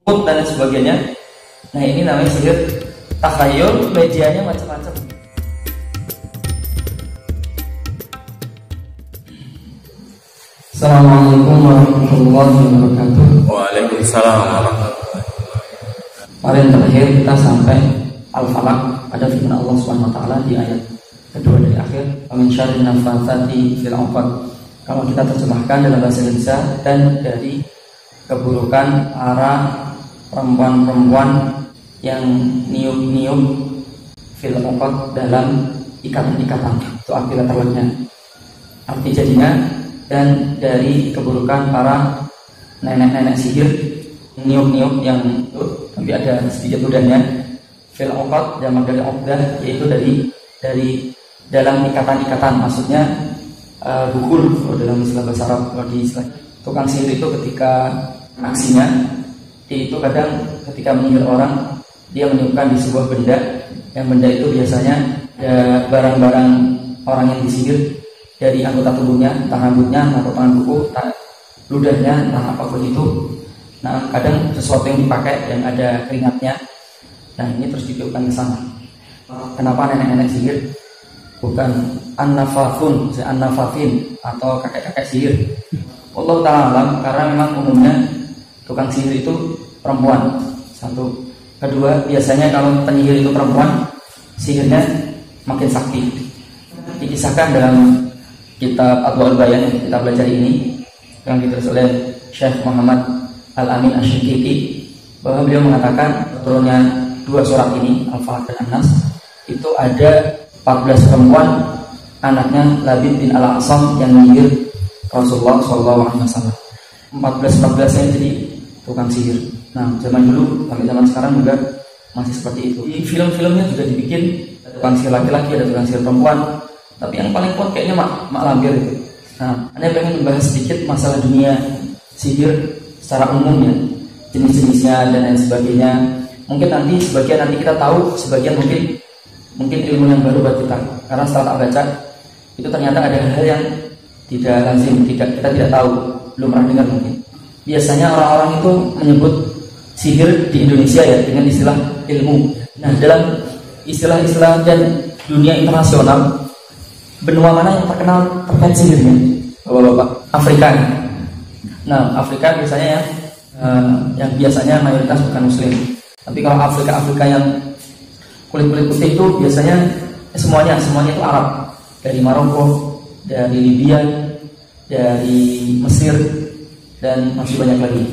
dan lain sebagainya. Nah ini namanya sihir takhayul, medianya macam-macam. Assalamualaikum warahmatullahi wabarakatuh. Waalaikumsalam warahmatullahi wabarakatuh. Kemarin terakhir kita sampai Al-Falaq pada firman Allah Subhanahu wa taala di ayat kedua dari akhir, "Min syarrin naffatsati fil 'uqad." Kalau kita terjemahkan dalam bahasa Indonesia, dan dari keburukan para perempuan-perempuan yang niup-niup fil 'uqad dalam ikatan-ikatan. Itu arti letter-letternya. Arti jadinya, dan dari keburukan para nenek-nenek sihir niup-niup yang tapi ada sedikit ludahnya. Fil 'uqad jamak dari 'uqdah, yaitu dari dalam ikatan-ikatan, maksudnya bukul dalam istilah bahasa Arab. Kalau di istilah tukang sihir itu ketika aksinya itu kadang ketika menyihir orang, dia meniupkan di sebuah benda, yang benda itu biasanya barang-barang orang yang disihir dari anggota tubuhnya, entah rambutnya, entah potongan kuku, entah ludahnya, entah apapun itu. Nah kadang sesuatu yang dipakai yang ada keringatnya. Nah ini terus ditiupkan ke sana. Kenapa nenek-nenek sihir bukan an-nafafun, an-nafafin atau kakek-kakek sihir? Allah ta'ala alam, karena memang umumnya tukang sihir itu perempuan. Satu. Kedua, biasanya kalau penyihir itu perempuan, sihirnya makin sakti. Dikisahkan dalam kitab Adwa'ul Bayan yang kita belajar ini, yang ditulis oleh Syekh Muhammad Al-Amin Asy-Syinkiti, bahwa beliau mengatakan turunnya dua surat ini, Al-Falaq dan An-Nas, itu ada 14 perempuan anaknya Labid bin Al-A'sam yang menyihir Rasulullah SAW. 14-14-nya jadi tukang sihir. Nah zaman dulu sampai zaman sekarang juga masih seperti itu. Di film-filmnya juga dibikin tukang sihir laki-laki, ada tukang sihir perempuan. Tapi yang paling kuat kayaknya mak lampir itu. Nah, Anda pengen membahas sedikit masalah dunia sihir secara umum ya, jenis-jenisnya dan lain sebagainya. Mungkin nanti sebagian nanti kita tahu, sebagian mungkin ilmu yang baru buat kita. Karena setelah tak baca itu ternyata ada hal yang tidak lazim, kita tidak tahu, belum pernah dengar mungkin. Biasanya orang-orang itu menyebut sihir di Indonesia ya dengan istilah ilmu. Nah dalam istilah-istilah dan dunia internasional, benua mana yang terkenal terkait sihirnya? Bapak-bapak, Afrika. Nah Afrika biasanya yang biasanya mayoritas bukan Muslim. Tapi kalau Afrika yang kulit-kulit putih itu biasanya semuanya itu Arab. Dari Maroko, dari Libya, dari Mesir, dan masih banyak lagi.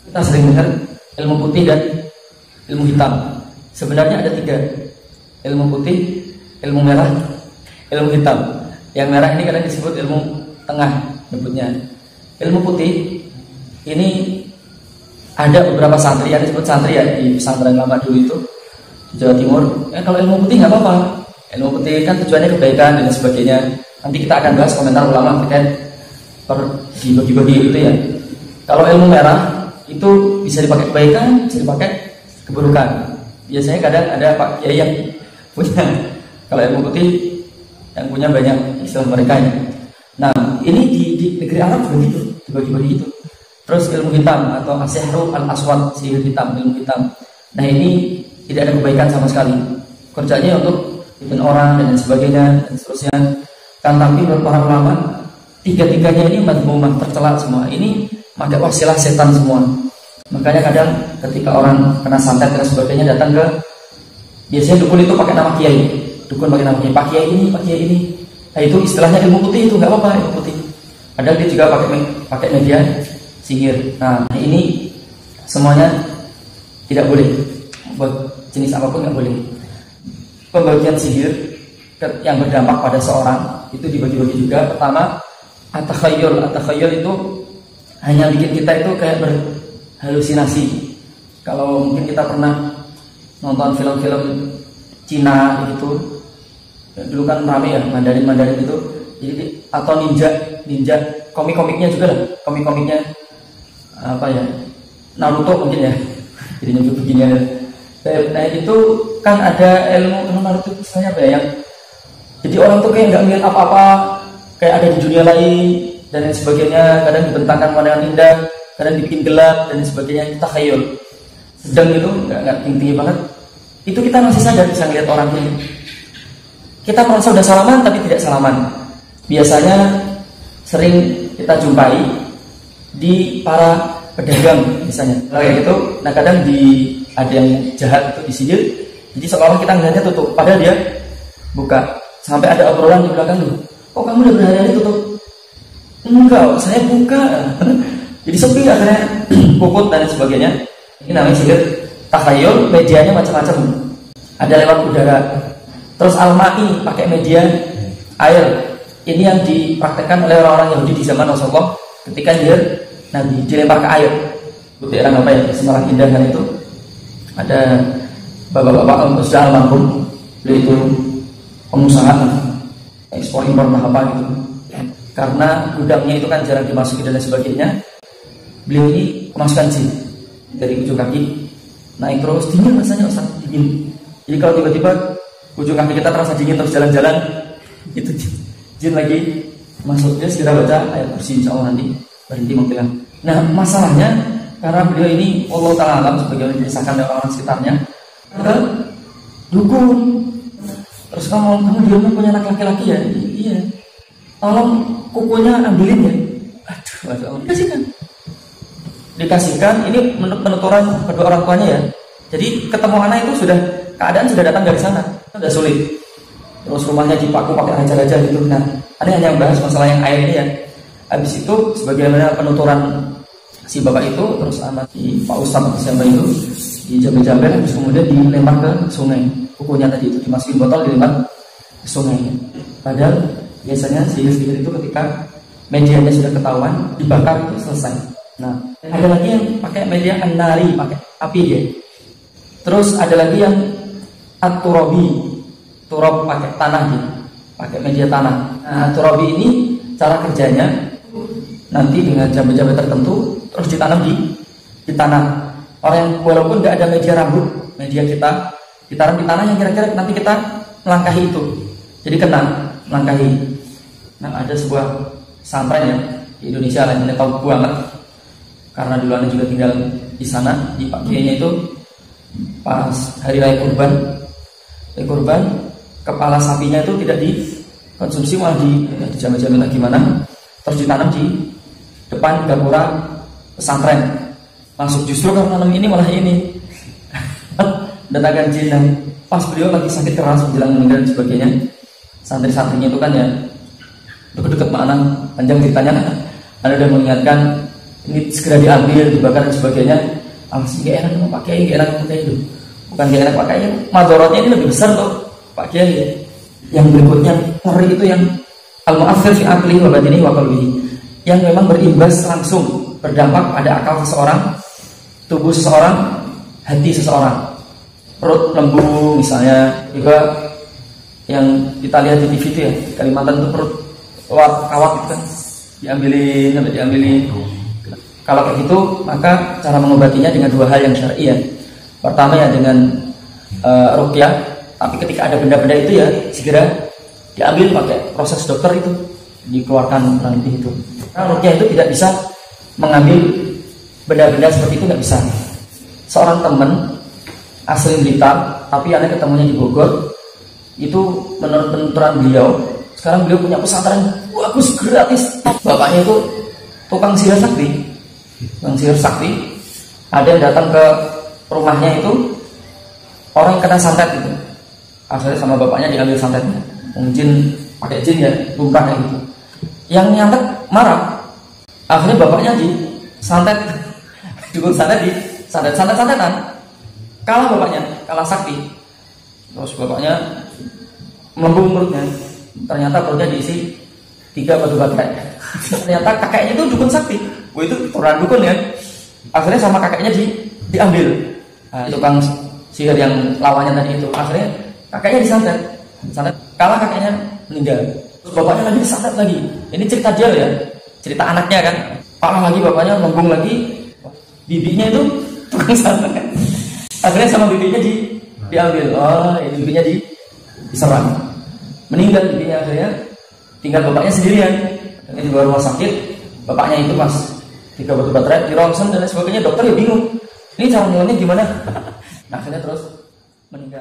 Kita sering dengar ilmu putih dan ilmu hitam. Sebenarnya ada 3: ilmu putih, ilmu merah, ilmu hitam. Yang merah ini kadang disebut ilmu tengah nyebutnya. Ilmu putih ini ada beberapa santri yang disebut santri ya di pesantren lama dulu itu di Jawa Timur. Kalau ilmu putih nggak apa-apa. Ilmu putih kan tujuannya kebaikan dan sebagainya. Nanti kita akan bahas komentar ulama terkait dibagi-bagi itu ya. Kalau ilmu merah itu bisa dipakai kebaikan, bisa dipakai keburukan. Biasanya kadang ada Pak Kiai yang punya. Kalau ilmu putih yang punya banyak istilah mereka ya. Nah ini di negeri Arab juga gitu, dibagi-bagi itu. Terus ilmu hitam atau as-sihru al-aswad, sihir hitam, ilmu hitam. Nah ini tidak ada kebaikan sama sekali. Kerjanya untuk bikin orang dan sebagainya dan seterusnya. Kan tapi menurut para ulama, tiga-tiganya ini madhumah, tercela semua. Ini pakai wasilah setan semua. Makanya kadang ketika orang kena santet dan sebagainya datang ke, biasanya dukun itu pakai nama kiai. Dukun pakai nama kiai, Pak Kiai ini, Pak Kiai ini. Nah itu istilahnya ilmu putih, itu nggak apa-apa ilmu putih. Kadang dia juga pakai media sihir. Nah ini semuanya tidak boleh, buat jenis apapun nggak boleh. Pembagian sihir yang berdampak pada seorang itu dibagi-bagi juga. Pertama, at-takhayyul. At-takhayyul itu hanya bikin kita itu kayak berhalusinasi. Kalau mungkin kita pernah nonton film-film Cina gitu, dulu kan rame ya Mandarin itu. Jadi atau ninja komik-komiknya juga lah, komik-komiknya apa ya, Naruto mungkin ya. Jadi nyebut begini ya. Nah itu kan ada ilmu Naruto itu istilahnya apa ya, yang jadi orang tuh kayak nggak ngeliat apa-apa, kayak ada di dunia lain dan lain sebagainya. Kadang dibentangkan pemandangan indah, kadang dibikin gelap dan sebagainya. Itu takhayul. sedang gitu, nggak tinggi banget, itu kita masih sadar bisa ngeliat orangnya. Kita merasa udah salaman tapi tidak salaman. Biasanya sering kita jumpai di para pedagang misalnya kayak gitu. Nah kadang ada yang jahat itu disihir, jadi seolah kita ngeliatnya tutup, padahal dia buka. Sampai ada obrolan di belakang lu, kok kamu udah berhari-hari tutup? Enggak, saya buka. Jadi sepi akhirnya, puput dan sebagainya. Ini namanya sihir takhayul. Medianya macam-macam, ada lewat udara, terus al-ma'i pakai media air. Ini yang dipraktekkan oleh orang-orang Yahudi di zaman Rasulullah ketika dia Nabi dilempar ke air. Daerah apa ya, Semarang Indah kan itu ada bapak-bapak sudah almarhum, beliau itu pengusaha ekspor impor apa gitu. Karena gudangnya itu kan jarang dimasuki dan lain sebagainya, beliau ini kemasukan jin dari ujung kaki naik terus, dingin rasanya Ustaz, dingin. Jadi kalau tiba-tiba ujung kaki kita terasa dingin terus jalan-jalan, itu jin lagi masuknya, segera baca ayat kursi, insya Allah nanti berhenti menghilang. Nah masalahnya karena beliau ini Allah Ta'ala alam sebagaimana dikisahkan oleh orang sekitarnya, dukun. Terus kamu dia punya anak laki-laki ya? Iya. Tolong kukunya ambilin ya. Aduh, dikasihkan. Ini penuturan kedua orang tuanya ya. Jadi ketemu anak itu keadaan sudah datang dari sana, sudah sulit. Terus rumahnya dipaku pakai raja-raja gitu. Nah, ada yang bahas masalah yang air ini ya. Habis itu sebagaimana penuturan si bapak itu, terus anak di Pak Ustadz siapa itu dijambil-jambil, terus kemudian dilempar ke sungai. Kukunya tadi itu dimasukin botol, dilempar ke sungai. Padahal biasanya sihir-sihir itu ketika medianya sudah ketahuan, dibakar itu selesai. Nah, ada lagi yang pakai media an-nari, pakai api ya. Terus ada lagi yang at-turabi, turab pakai tanah ya, pakai media tanah. Nah, turabi ini cara kerjanya nanti dengan jambe-jambe tertentu terus ditanam di tanah. Orang yang walaupun nggak ada media rambut, media kita ditaruh di tanah yang kira-kira nanti kita melangkahi itu, jadi kena melangkahi. Nah ada sebuah pesantren ya di Indonesia lah, yang tahu banget karena dulu anda juga tinggal di sana. Di Pak Kiainya itu pas hari raya kurban, kepala sapinya itu tidak dikonsumsi, malah dijamah-jamah lagi gimana, terus ditanam di depan gapura pesantren. Masuk justru karena nanam ini malah ini datangkan jin. Dan pas beliau lagi sakit keras menjelang meninggal dan sebagainya, santri-santrinya itu kan ya deket-deket mana panjang ceritanya, ada udah mengingatkan ini segera diambil, dibakar dan sebagainya. Masih gak enak mau pakai, gak enak pakai itu, bukan gak enak pakai, madorotnya ini lebih besar tuh Pak Kiai. Yang berikutnya ngeri itu yang al-mu'athir fi aqlihi wa batinihi wa qalbihi, yang memang berimbas langsung, berdampak pada akal seseorang, tubuh seseorang, hati seseorang. Perut lembu misalnya, juga yang kita lihat di TV itu ya, di Kalimantan itu perut keluar kawat itu kan, diambilin. Kalau kayak gitu, maka cara mengobatinya dengan dua hal yang syar'i ya. Pertama ya dengan ruqyah, tapi ketika ada benda-benda itu ya segera diambil pakai proses dokter itu, dikeluarkan nanti itu. Karena ruqyah itu tidak bisa mengambil benda-benda seperti itu, nggak bisa. Seorang teman asli Blitar, tapi aneh ketemunya di Bogor. Itu menurut penuturan beliau, sekarang beliau punya pesantren bagus gratis. Bapaknya itu tukang sihir sakti. Ada yang datang ke rumahnya itu orang yang kena santet itu, akhirnya sama bapaknya diambil santetnya. Mungkin pakai jin ya, lumrah kayak gitu. Yang nyantet marah, akhirnya bapaknya di santet, dukun santet di santet-santetan. Kalah bapaknya, kalah sakti. Terus bapaknya melembung perutnya. Ternyata perutnya diisi 3 batu baterai. Ternyata kakeknya itu dukun sakti. Wah itu turunan dukun ya. Akhirnya sama kakeknya diambil. Nah, tukang sihir yang lawannya tadi itu. Akhirnya kakeknya disantet. Kalah kakeknya meninggal. Terus bapaknya lagi disantet lagi. Ini cerita dia ya, cerita anaknya kan. Kalah lagi bapaknya, melembung lagi. Bibinya itu tukang santet. Akhirnya sama bibinya diambil. Oh, ini bibinya diserang. Meninggal bibinya, akhirnya tinggal bapaknya sendirian. Ini dibawa rumah sakit. Bapaknya itu pas 3 batu baterai, di ronsen dan lain sebagainya. Dokter ya bingung. Ini cara nyelamnya gimana? Nah, akhirnya terus meninggal.